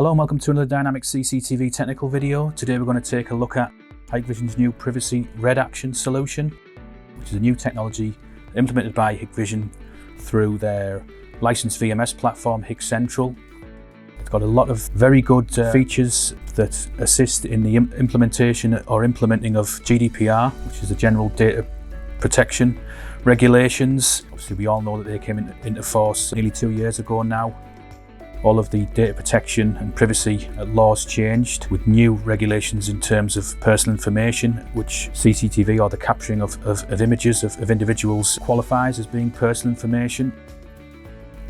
Hello and welcome to another Dynamic CCTV technical video. Today we're going to take a look at HIKVISION's new privacy redaction solution, which is a new technology implemented by HIKVISION through their licensed VMS platform, HikCentral. It's got a lot of very good features that assist in the implementation or implementing of GDPR, which is the General Data Protection Regulations. Obviously we all know that they came into force nearly 2 years ago now. All of the data protection and privacy laws changed with new regulations in terms of personal information, which CCTV, or the capturing of images of individuals, qualifies as being personal information.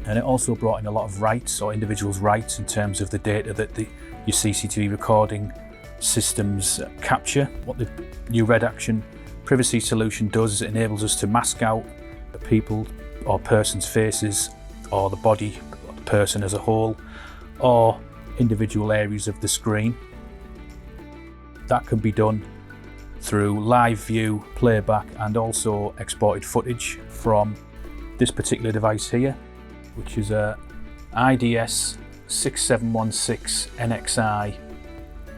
And it also brought in a lot of rights, or individuals' rights, in terms of the data that your CCTV recording systems capture. What the new redaction privacy solution does is it enables us to mask out the people or person's faces, or the body person as a whole, or individual areas of the screen. That can be done through live view, playback, and also exported footage from this particular device here, which is a IDS 6716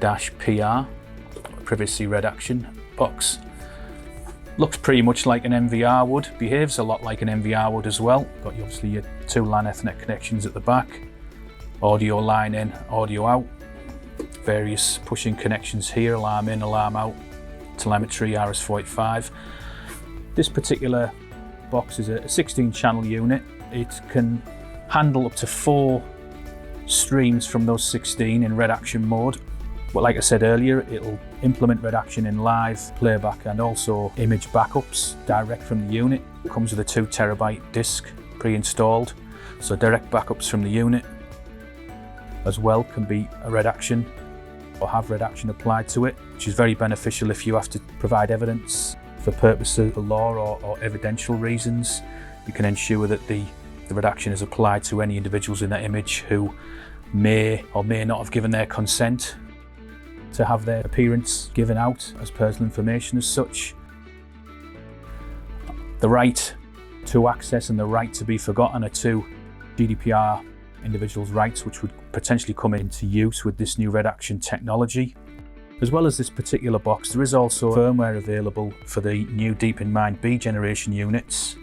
NXI-PR privacy redaction box. Looks pretty much like an NVR would, behaves a lot like an NVR would as well. Got obviously your 2 LAN Ethernet connections at the back, audio line in, audio out, various pushing connections here, alarm in, alarm out, telemetry, RS-485. This particular box is a 16 channel unit. It can handle up to 4 streams from those 16 in redaction mode. But like I said earlier, it'll implement redaction in live, playback, and also image backups direct from the unit. It comes with a 2 terabyte disk pre-installed, so direct backups from the unit as well can be a redaction or have redaction applied to it, which is very beneficial if you have to provide evidence for purposes of law or evidential reasons. You can ensure that the redaction is applied to any individuals in that image who may or may not have given their consent to have their appearance given out as personal information as such. The right to access and the right to be forgotten are 2 GDPR individuals' rights which would potentially come into use with this new redaction technology. As well as this particular box, there is also firmware available for the new Deep in Mind B generation units,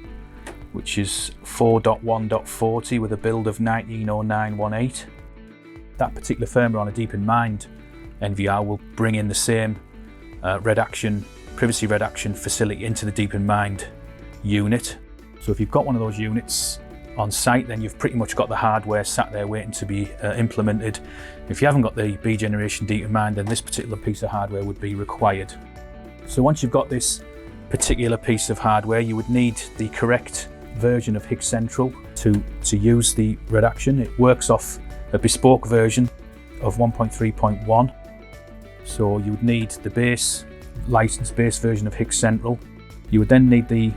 which is 4.1.40 with a build of 190918. That particular firmware on a Deep in Mind NVR will bring in the same privacy redaction facility into the Deep in Mind unit. So if you've got one of those units on site, then you've pretty much got the hardware sat there waiting to be implemented. If you haven't got the B generation Deep in Mind, then this particular piece of hardware would be required. So once you've got this particular piece of hardware, you would need the correct version of HikCentral to use the redaction. It works off a bespoke version of 1.3.1. So you would need the licensed base version of HikCentral. You would then need the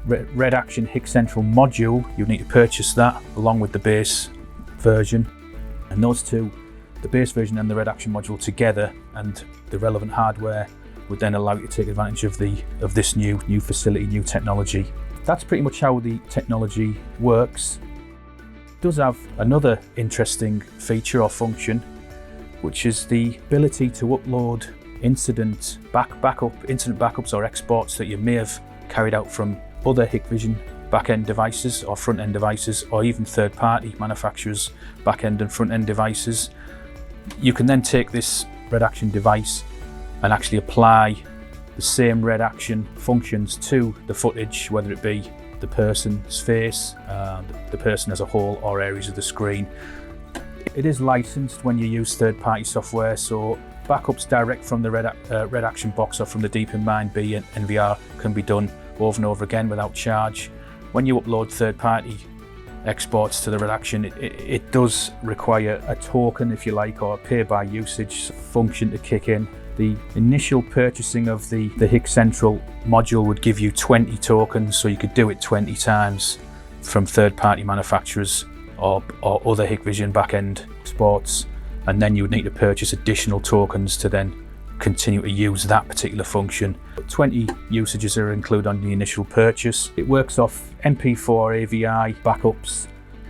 redaction HikCentral module. You would need to purchase that along with the base version. And those two, the base version and the redaction module together, and the relevant hardware, would then allow you to take advantage of this new facility, new technology. That's pretty much how the technology works. It does have another interesting feature or function, which is the ability to upload incident backups or exports that you may have carried out from other HIKVISION back-end devices or front-end devices, or even third-party manufacturers' back-end and front-end devices. You can then take this redaction device and actually apply the same redaction functions to the footage, whether it be the person's face, the person as a whole, or areas of the screen. It is licensed when you use third-party software, so backups direct from the redaction box or from the Deep in Mind B and NVR can be done over and over again without charge. When you upload third-party exports to the redaction, it does require a token, if you like, or a pay-by-usage function to kick in. The initial purchasing of the HikCentral module would give you 20 tokens, so you could do it 20 times from third-party manufacturers or other HIKVISION back-end exports, and then you would need to purchase additional tokens to then continue to use that particular function. 20 usages are included on the initial purchase. It works off MP4 AVI backups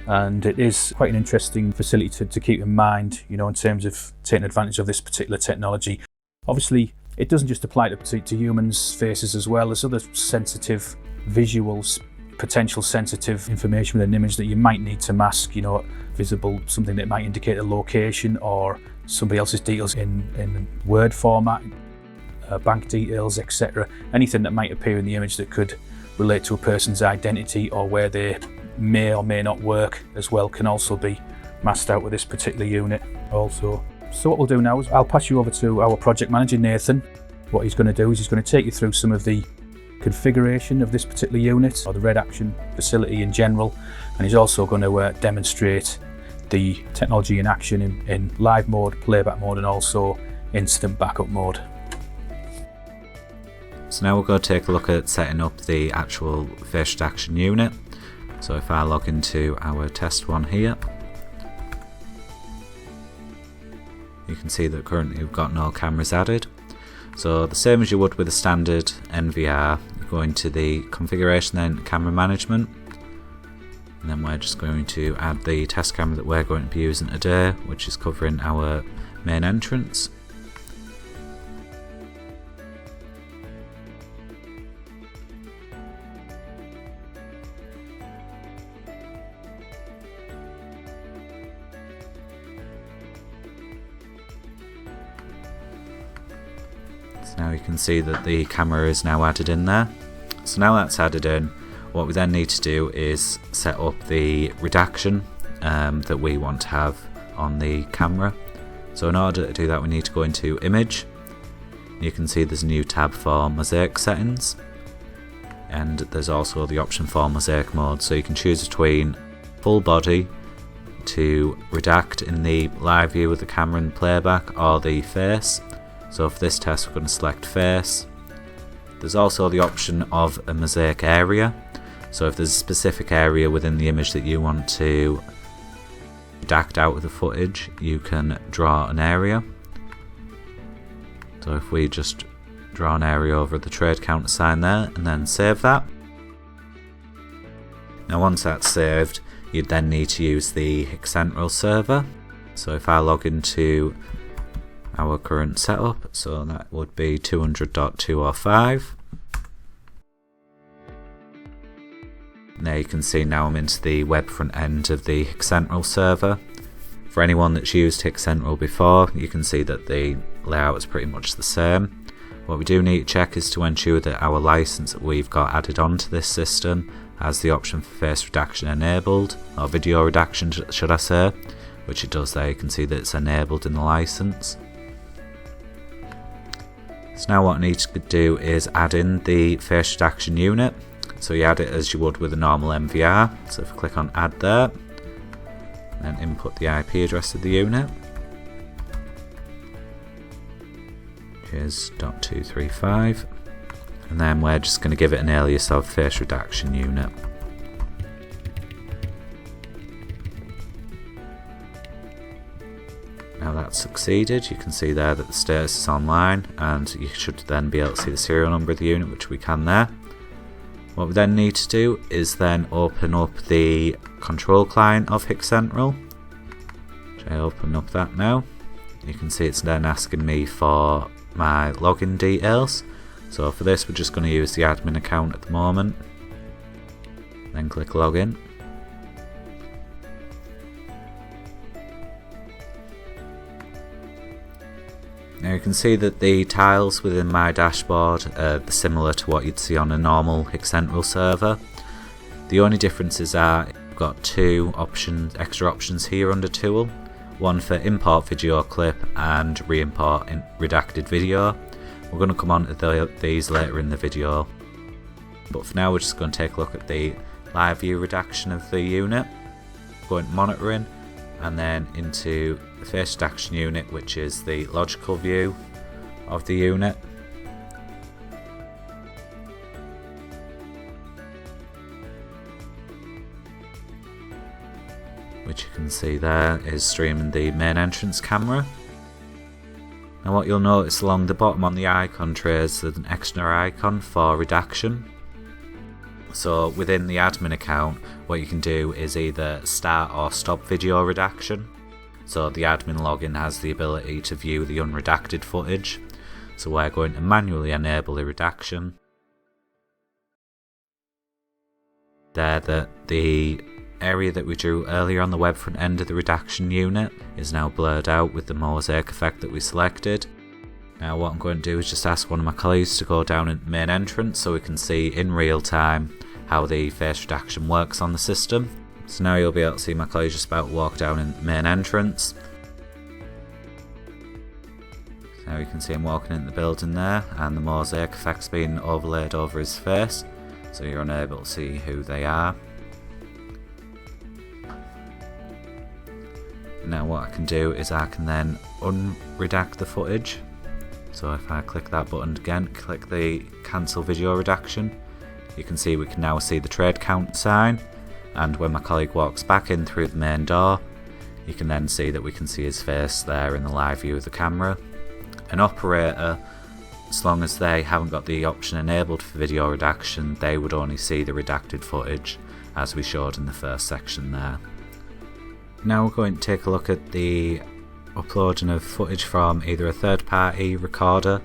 and it is quite an interesting facility to keep in mind, you know, in terms of taking advantage of this particular technology. Obviously, it doesn't just apply to humans' faces as well. There's other sensitive visuals, potential sensitive information with an image that you might need to mask, you know, visible, something that might indicate a location or somebody else's details in Word format, bank details, etc. Anything that might appear in the image that could relate to a person's identity or where they may or may not work as well can also be masked out with this particular unit also. So what we'll do now is I'll pass you over to our project manager, Nathan. What he's going to do is he's going to take you through some of the configuration of this particular unit or the Redaction facility in general, and he's also going to demonstrate the technology in action in live mode, playback mode, and also instant backup mode. So now we're going to take a look at setting up the actual face redaction unit. So if I log into our test one here, you can see that currently we've got no cameras added. So the same as you would with a standard NVR, you go into the configuration, then camera management, and then we're just going to add the test camera that we're going to be using today, which is covering our main entrance. Now you can see that the camera is now added in there. So now that's added in, what we then need to do is set up the redaction that we want to have on the camera. So in order to do that, we need to go into Image. You can see there's a new tab for Mosaic settings, and there's also the option for Mosaic mode. So you can choose between full body to redact in the live view with the camera and playback, or the face. So for this test we're going to select face. There's also the option of a mosaic area. So if there's a specific area within the image that you want to redact out of the footage, you can draw an area. So if we just draw an area over the trade counter sign there and then save that. Now once that's saved, you'd then need to use the HIKVISION server. So if I log into our current setup, so that would be 200.205. Now you can see now I'm into the web front end of the HIKVISION server. For anyone that's used HIKVISION before, you can see that the layout is pretty much the same. What we do need to check is to ensure that our license that we've got added onto this system has the option for face redaction enabled, or video redaction should I say, which it does there. You can see that it's enabled in the license. So now what I need to do is add in the face redaction unit. So you add it as you would with a normal NVR. So if I click on add there, and then input the IP address of the unit, which is .235, and then we're just going to give it an alias of face redaction unit. Now that's succeeded. You can see there that the status is online, and you should then be able to see the serial number of the unit, which we can there. What we then need to do is then open up the control client of HIKVISION. I open up that now. You can see it's then asking me for my login details. So for this we're just going to use the admin account at the moment. Then click login. Now you can see that the tiles within my dashboard are similar to what you'd see on a normal HIKVISION server. The only differences are you've got two extra options here under Tool. One for import video clip and re-import redacted video. We're going to come on to these later in the video. But for now we're just going to take a look at the live view redaction of the unit. Go into monitoring and then into the face redaction unit, which is the logical view of the unit. Which you can see there is streaming the main entrance camera. Now what you'll notice along the bottom on the icon trays, there's an extra icon for redaction. So within the admin account, what you can do is either start or stop video redaction. So the admin login has the ability to view the unredacted footage. So we're going to manually enable the redaction. There, the area that we drew earlier on the web front end of the redaction unit is now blurred out with the mosaic effect that we selected. Now what I'm going to do is just ask one of my colleagues to go down in the main entrance so we can see in real time how the face redaction works on the system. So now you'll be able to see my colleague just about to walk down in the main entrance. So now you can see him walking into the building there, and the mosaic effect's being overlaid over his face, so you're unable to see who they are. Now what I can do is I can then unredact the footage. So if I click that button again, click the cancel video redaction, you can see we can now see the trade count sign, and when my colleague walks back in through the main door, you can then see that we can see his face there in the live view of the camera. An operator, as long as they haven't got the option enabled for video redaction, they would only see the redacted footage as we showed in the first section there. Now we're going to take a look at the uploading of footage from either a third-party recorder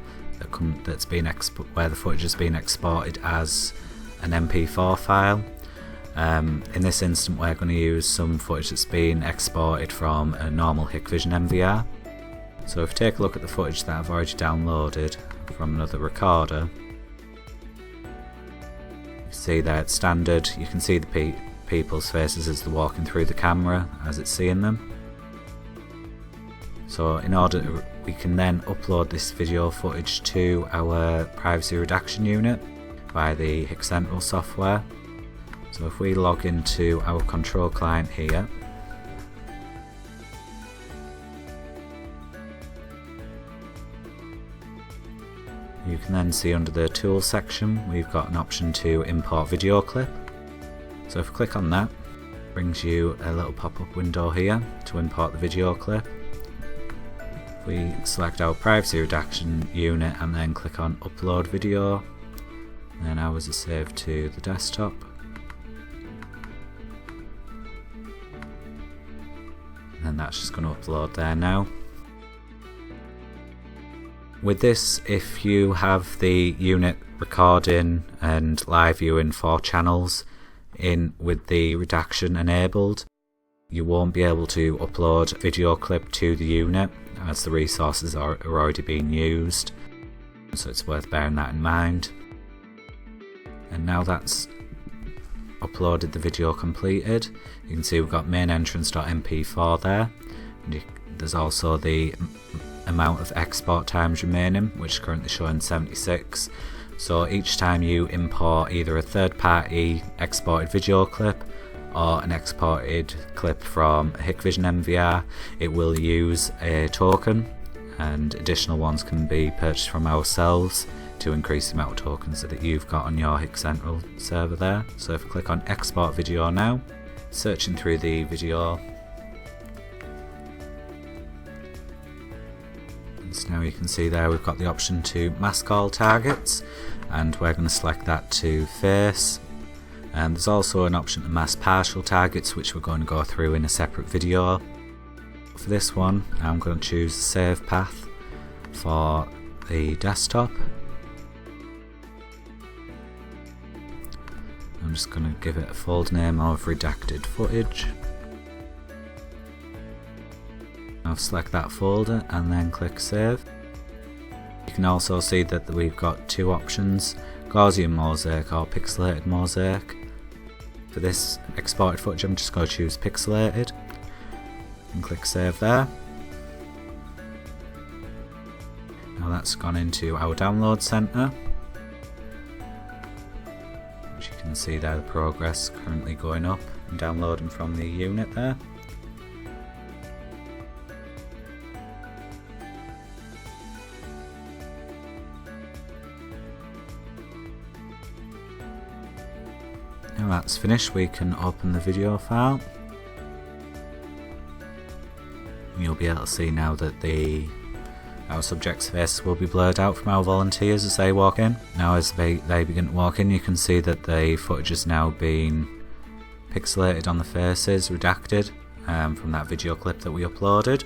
that's been where the footage has been exported as an MP4 file. In this instance we're going to use some footage that's been exported from a normal HIKVISION MVR. So if you take a look at the footage that I've already downloaded from another recorder, you see that it's standard. You can see the people's faces as they're walking through the camera as it's seeing them. So in order we can then upload this video footage to our privacy redaction unit via the HIKCentral software. So if we log into our control client here, you can then see under the tools section we've got an option to import video clip. So if we click on that, it brings you a little pop-up window here to import the video clip. If we select our privacy redaction unit and then click on upload video, then ours is saved to the desktop. And then that's just going to upload there now. With this, if you have the unit recording and live viewing 4 channels in with the redaction enabled, you won't be able to upload a video clip to the unit as the resources are already being used, so it's worth bearing that in mind. And now that's uploaded the video completed, you can see we've got main entrance.mp4 there, and there's also the amount of export times remaining, which is currently showing 76. So each time you import either a third-party exported video clip or an exported clip from a HIKVISION MVR, it will use a token, and additional ones can be purchased from ourselves to increase the amount of tokens that you've got on your HIKCentral server there. So if I click on export video now, searching through the video, so now you can see there we've got the option to mask all targets, and we're going to select that to face. And there's also an option to mask partial targets, which we're going to go through in a separate video. For this one, I'm going to choose the save path for the desktop. I'm just going to give it a folder name of redacted footage. I'll select that folder and then click save. You can also see that we've got 2 options, Gaussian mosaic or pixelated mosaic. For this exported footage I'm just going to choose pixelated and click save there. Now that's gone into our download center, which you can see there the progress currently going up and downloading from the unit there. Now that's finished, we can open the video file. You'll be able to see now that the Our subjects' faces will be blurred out from our volunteers as they walk in. Now as they begin to walk in, you can see that the footage has now been pixelated on the faces, redacted from that video clip that we uploaded.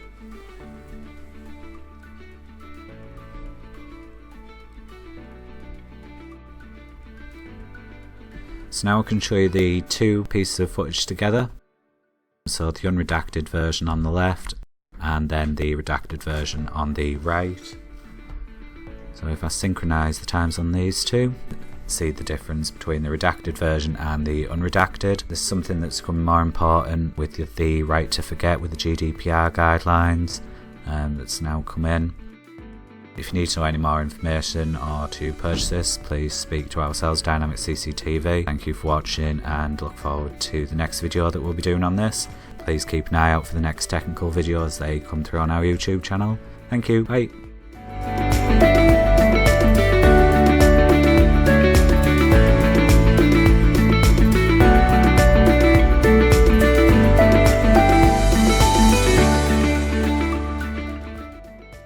So now I can show you the two pieces of footage together. So the unredacted version on the left and then the redacted version on the right. So if I synchronise the times on these two, see the difference between the redacted version and the unredacted. This is something that's become more important with the right to forget with the GDPR guidelines that's now come in. If you need to know any more information or to purchase this, please speak to ourselves, Dynamic CCTV. Thank you for watching and look forward to the next video that we'll be doing on this. Please keep an eye out for the next technical videos as they come through on our YouTube channel. Thank you, bye.